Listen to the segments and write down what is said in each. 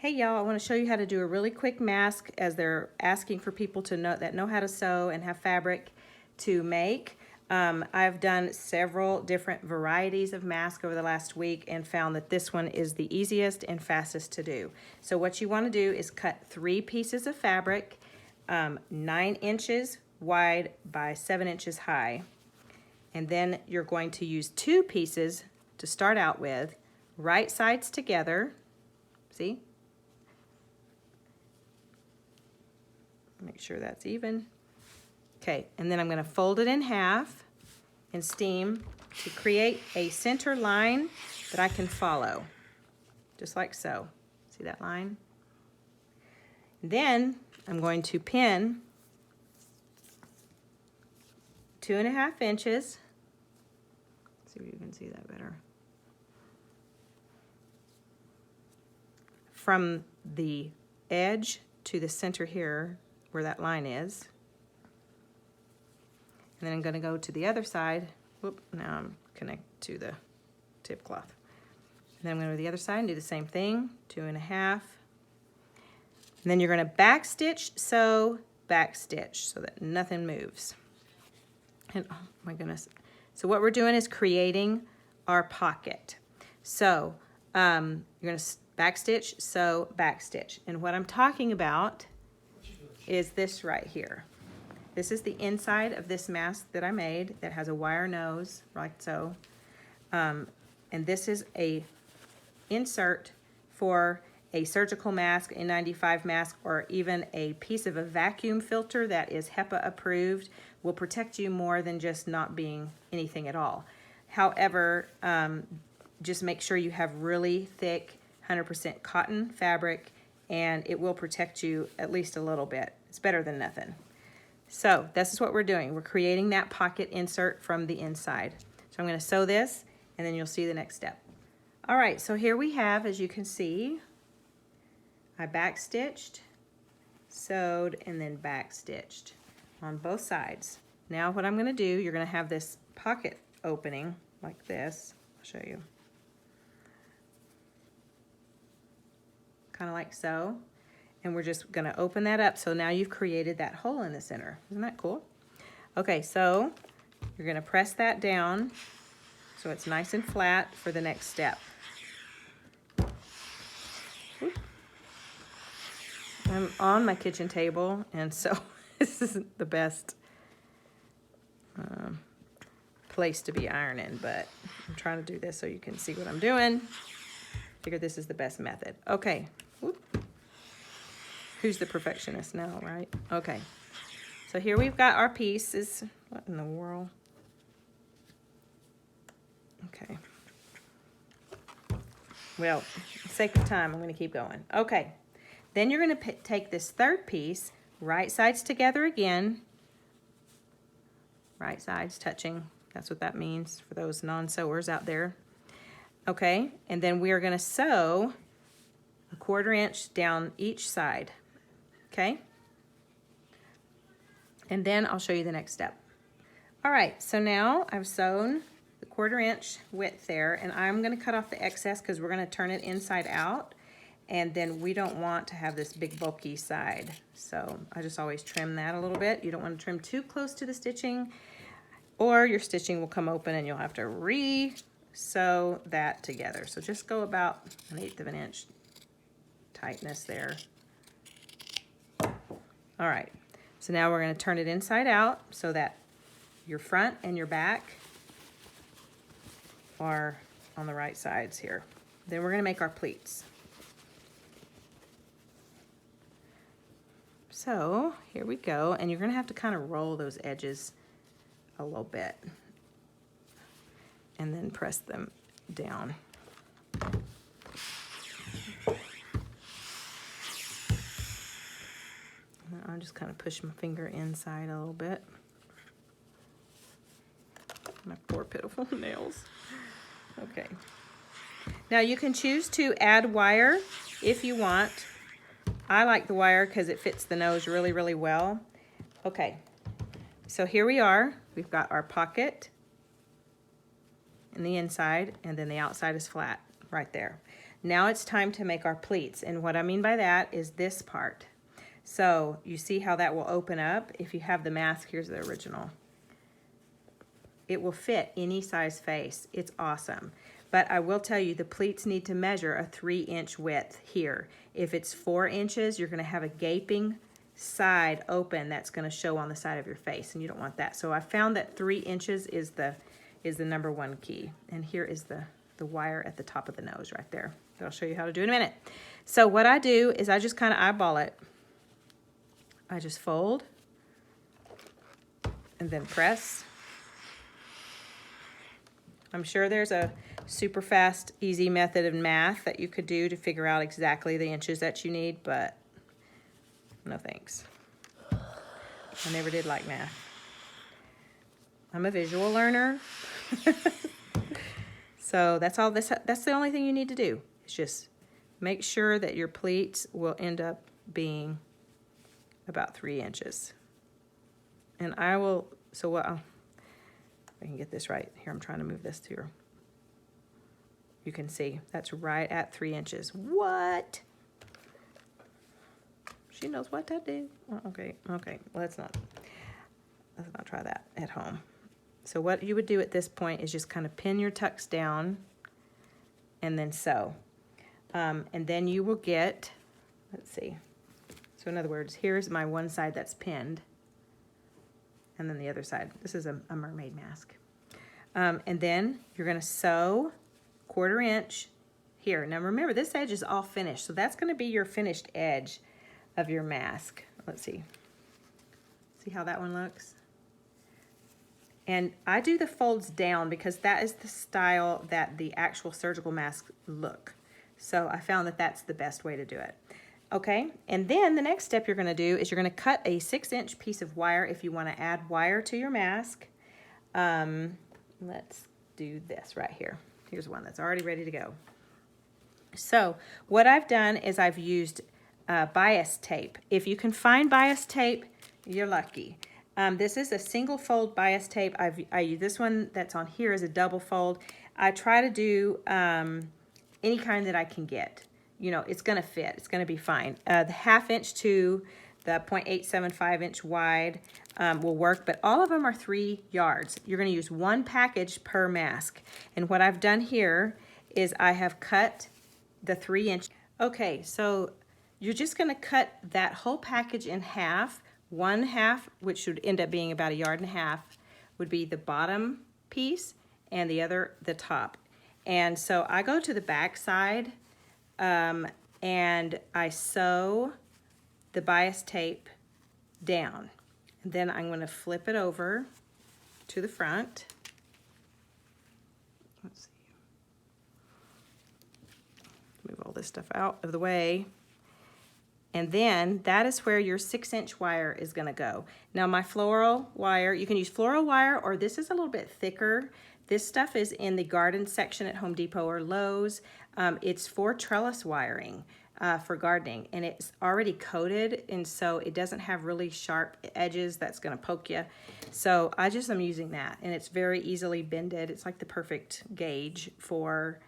Hey y'all, I want to show you how to do a really quick mask as they're asking for people to know how to sew and have fabric to make. I've done several different varieties of mask over the last week and found that this one is the easiest and fastest to do. So what you want to do is cut 3 pieces of fabric, 9 inches wide by 7 inches high. And then you're going to use 2 pieces to start out with, right sides together. See? Make sure that's even. Okay, and then I'm going to fold it in half and steam to create a center line that I can follow, just like so. See that line? Then I'm going to pin 2.5 inches. Let's see if you can see that better. From the edge to the center here, where that line is. And then I'm going to go to the other side. Whoop, now I'm connected to the tip cloth. And then I'm going to go to the other side and do the same thing, 2.5. And then you're going to back stitch, sew, back stitch so that nothing moves. And oh my goodness. So what we're doing is creating our pocket. So you're going to back stitch, sew, back stitch. And what I'm talking about is this right here. This is the inside of this mask that I made that has a wire nose, like so. And this is a insert for a surgical mask, a N95 mask, or even a piece of a vacuum filter that is HEPA approved. Will protect you more than just not being anything at all. However, just make sure you have really thick 100% cotton fabric, and it will protect you at least a little bit. It's better than nothing. So this is what we're doing. We're creating that pocket insert from the inside. So I'm going to sew this, and then you'll see the next step. All right, so here we have, as you can see, I back stitched, sewed, and then back stitched on both sides. Now what I'm going to do, you're going to have this pocket opening like this. I'll show you. Kind of like so. And we're just going to open that up. So now you've created that hole in the center. Isn't that cool? Okay, so you're going to press that down so it's nice and flat for the next step. I'm on my kitchen table, and so this isn't the best place to be ironing, but I'm trying to do this so you can see what I'm doing. Figure this is the best method. Okay. Whoop. Who's the perfectionist now, right? Okay. So here we've got our pieces. What in the world? Okay. Well, for the sake of time, I'm going to keep going. Okay. Then you're going to take this third piece, right sides together again. Right sides touching. That's what that means for those non-sewers out there. Okay. And then we are going to sew 1/4 inch down each side. Okay? And then I'll show you the next step. All right, so now I've sewn the 1/4 inch width there, and I'm going to cut off the excess because we're going to turn it inside out, and then we don't want to have this big bulky side. So I just always trim that a little bit. You don't want to trim too close to the stitching, or your stitching will come open and you'll have to re-sew that together. So just go about 1/8 of an inch tightness there. All right, so now we're going to turn it inside out so that your front and your back are on the right sides here. Then we're going to make our pleats. So here we go, and you're going to have to kind of roll those edges a little bit and then press them down. I'll just kind of push my finger inside a little bit. My poor pitiful nails. Okay. Now you can choose to add wire if you want. I like the wire because it fits the nose really, really well. Okay. So here we are. We've got our pocket in the inside, and then the outside is flat right there. Now it's time to make our pleats. And what I mean by that is this part. So you see how that will open up? If you have the mask, here's the original. It will fit any size face. It's awesome. But I will tell you, the pleats need to measure a 3-inch width here. If it's 4 inches, you're gonna have a gaping side open that's gonna show on the side of your face, and you don't want that. So I found that 3 inches is the number one key. And here is the wire at the top of the nose right there. I'll show you how to do in a minute. So what I do is I just kind of eyeball it. I just fold and then press. I'm sure there's a super fast, easy method of math that you could do to figure out exactly the inches that you need, but no thanks. I never did like math. I'm a visual learner. So that's the only thing you need to do. It's just make sure that your pleats will end up being about 3 inches. And I will, so what, I can get this right. Here, I'm trying to move this here. You can see that's right at 3 inches. What? She knows what to do. Okay, let's not try that at home. So what you would do at this point is just kind of pin your tucks down and then sew. And then you will get, let's see. So in other words, here's my one side that's pinned. And then the other side. This is a mermaid mask. And then you're gonna sew 1/4 inch here. Now remember, this edge is all finished. So that's gonna be your finished edge of your mask. Let's see. See how that one looks? And I do the folds down because that is the style that the actual surgical masks look. So I found that that's the best way to do it. Okay, and then the next step you're gonna do is you're gonna cut a 6-inch piece of wire if you wanna add wire to your mask. Let's do this right here. Here's one that's already ready to go. So what I've done is I've used bias tape. If you can find bias tape, you're lucky. This is a single fold bias tape. I use this one that's on here is a double fold. I try to do any kind that I can get. You know, it's gonna fit, it's gonna be fine. The 1/2 inch to the 0.875 inch wide will work, but all of them are 3 yards. You're gonna use 1 package per mask. And what I've done here is I have cut the 3-inch. Okay, so you're just gonna cut that whole package in half. 1/2, which should end up being about 1.5 yards, would be the bottom piece, and the other, the top. And so I go to the back side, and I sew the bias tape down. And then I'm going to flip it over to the front. Let's see. Move all this stuff out of the way. And then that is where your 6-inch wire is going to go. Now my floral wire, you can use floral wire, or this is a little bit thicker. This stuff is in the garden section at Home Depot or Lowe's. It's for trellis wiring for gardening, and it's already coated, and so it doesn't have really sharp edges that's going to poke you. So I just am using that, and it's very easily bended. It's like the perfect gauge for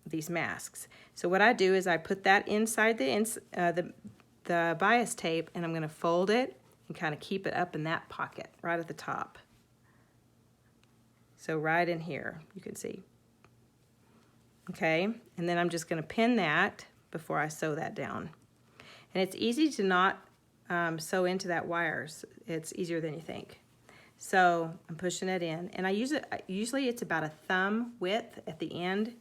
these masks. So what I do is I put that inside the bias tape, and I'm going to fold it and kind of keep it up in that pocket right at the top. So right in here, you can see. Okay, and then I'm just going to pin that before I sew that down. And it's easy to not sew into that wire. It's easier than you think. So I'm pushing it in, and I use it, usually it's about a thumb width at the end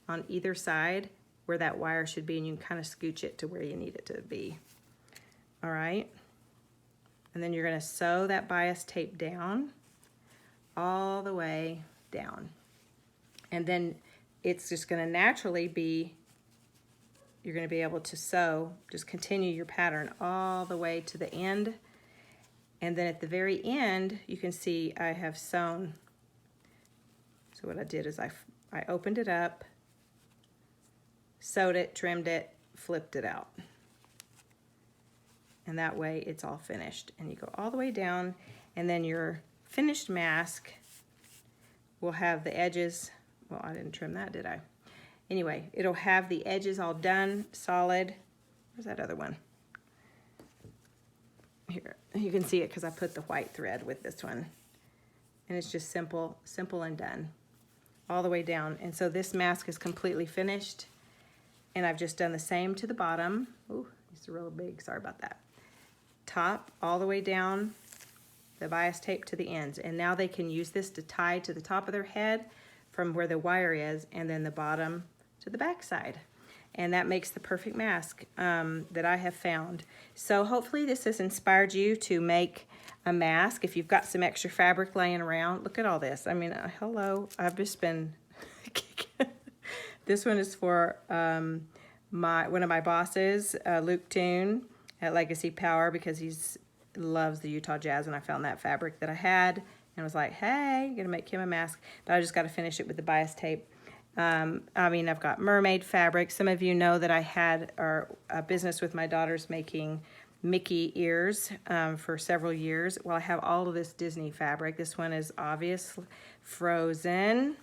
on either side where that wire should be, and you can kind of scooch it to where you need it to be. All right, and then you're going to sew that bias tape down all the way down, and then it's just going to naturally be, you're going to be able to sew, just continue your pattern all the way to the end, and then at the very end you can see I have sewn. So what I did is I opened it up, sewed it, trimmed it, flipped it out, and that way it's all finished. And you go all the way down, and then your finished mask will have the edges, well, I didn't trim that, did I? Anyway, it'll have the edges all done, solid. Where's that other one? Here, you can see it because I put the white thread with this one. And it's just simple and done all the way down. And so this mask is completely finished. And I've just done the same to the bottom. Ooh, it's real big, sorry about that. Top all the way down, the bias tape to the ends. And now they can use this to tie to the top of their head from where the wire is, and then the bottom to the back side. And that makes the perfect mask that I have found. So hopefully this has inspired you to make a mask. If you've got some extra fabric laying around, look at all this. I mean, hello, I've just been, this one is for one of my bosses, Luke Toon at Legacy Power, because he loves the Utah Jazz, and I found that fabric that I had and was like, hey, I'm gonna make him a mask, but I just gotta finish it with the bias tape. I mean, I've got mermaid fabric. Some of you know that I had a business with my daughters making Mickey ears for several years. Well, I have all of this Disney fabric. This one is obviously frozen,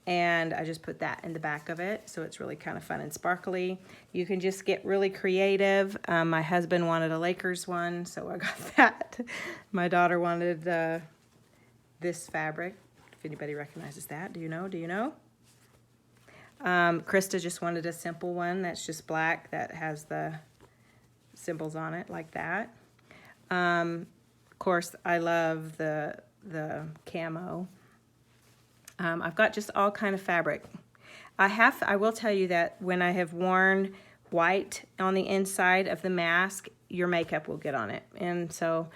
and I just put that in the back of it, so it's really kind of fun and sparkly. You can just get really creative. My husband wanted a Lakers one, so I got that. My daughter wanted this fabric. If anybody recognizes that, do you know? Do you know? Krista just wanted a simple one that's just black that has the symbols on it like that. Of course, I love the camo. I've got just all kind of fabric. I will tell you that when I have worn white on the inside of the mask, your makeup will get on it. And so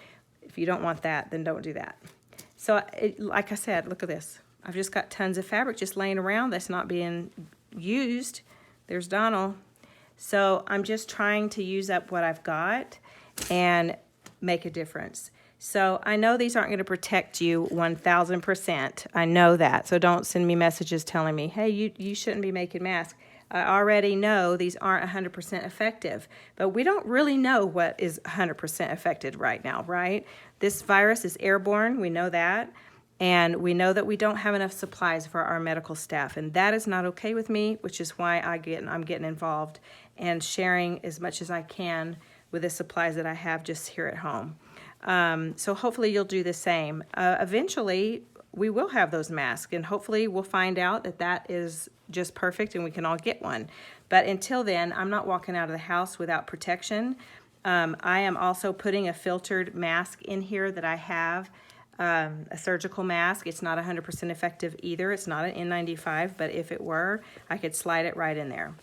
if you don't want that, then don't do that. So like I said, look at this. I've just got tons of fabric just laying around that's not being used. There's Donald. So I'm just trying to use up what I've got and make a difference. So I know these aren't going to protect you 1000%. I know that. So don't send me messages telling me, hey, you shouldn't be making masks. I already know these aren't 100% effective, but we don't really know what is 100% effective right now, right? This virus is airborne. We know that. And we know that we don't have enough supplies for our medical staff, and that is not okay with me, which is why I'm getting involved and sharing as much as I can with the supplies that I have just here at home. So hopefully you'll do the same. Eventually, we will have those masks, and hopefully we'll find out that that is just perfect and we can all get one. But until then, I'm not walking out of the house without protection. I am also putting a filtered mask in here that I have. A surgical mask. It's not 100% effective either. It's not an N95, but if it were, I could slide it right in there.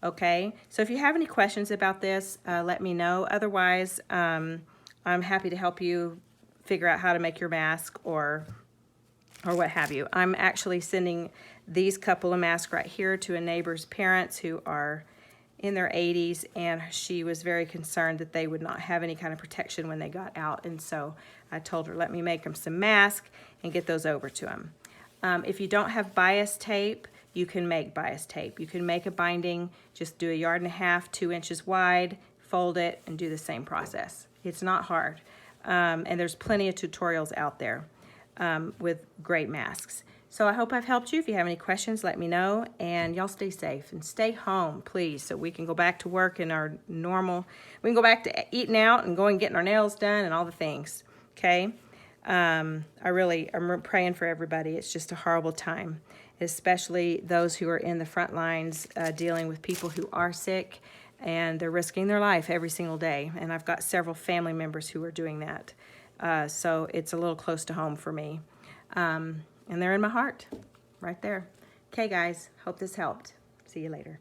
Okay, so if you have any questions about this, let me know. Otherwise, I'm happy to help you figure out how to make your mask or what have you. I'm actually sending these couple of masks right here to a neighbor's parents who are in their 80s, and she was very concerned that they would not have any kind of protection when they got out, and so I told her, let me make them some masks and get those over to them. If you don't have bias tape, you can make bias tape. You can make a binding, just do 1.5 yards, 2 inches wide, fold it, and do the same process. It's not hard, and there's plenty of tutorials out there with great masks. So I hope I've helped you. If you have any questions, let me know. And y'all stay safe and stay home, please, so we can go back to work in our normal, we can go back to eating out and going and getting our nails done and all the things, okay? I'm praying for everybody. It's just a horrible time, especially those who are in the front lines dealing with people who are sick, and they're risking their life every single day. And I've got several family members who are doing that. So it's a little close to home for me. And they're in my heart, right there. Okay, guys, hope this helped. See you later.